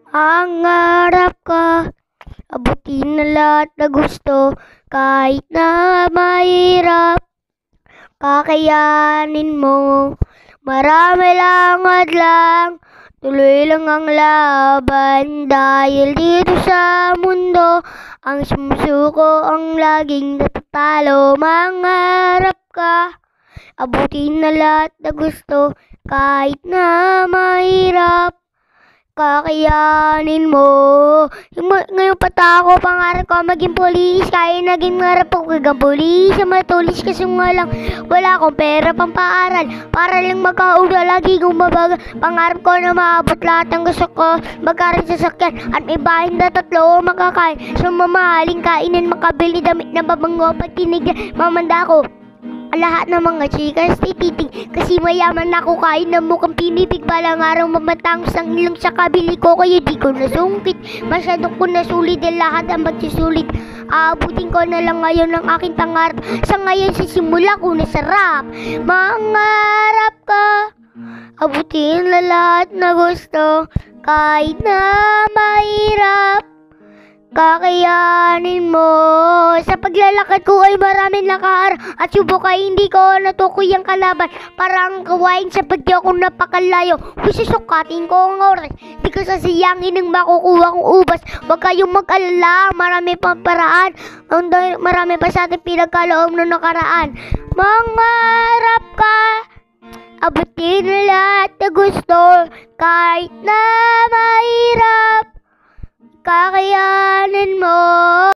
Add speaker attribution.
Speaker 1: Mangarap ka, abutin na lahat na gusto, kahit na mahirap, kakayanin mo. Marami lang hadlang, tuloy lang ang laban, dahil dito sa mundo, ang sumusuko ang laging natatalo. Mangarap ka, abutin na lahat na gusto, kahit na mahirap, kakayanin mo. Ngayon pata ako, pangarap ko maging polis. Kaya naging marap ako kagang polis. Matulis kasi nga lang, wala akong pera pang paaral. Para lang magkauna, lagi kong mabagal. Pangarap ko na maabot lahat ang gusto ko. Magkaroon sa sakyan at may bahay na 3 makakain. Sa mamahaling kainan, makabili damit na babango. Pag tinignan, mamanda ko lahat ng mga chikas tititig, kasi mayaman ako, kain na mukhang pinibig. Balang araw mamatangos ang ilong sa kabili ko, kaya di ko nasungkit. Masyado ko nasulit din lahat ang magsusulit. Aabutin ko na lang ngayon ang aking pangarap. Sa ngayon sa simula ko nasarap. Mangarap ka, abutin na lahat na gusto, kahit na mahirap, kakayanin mo. Sa paglalakad ko ay maraming lakaran, at subok ay hindi ko natukoy ang kalaban. Parang kawain sa pagdi ako napakalayo, susukatin ko ang oras, di ko sasayangin ang makukuha kong ubas. Huwag kayong mag-alala, marami pang paraan, marami pa sa ating pinagkaloob na nakaraan. Mangarap ka, abutin na lahat na gusto, kahit na mahirap, kakayanin mo.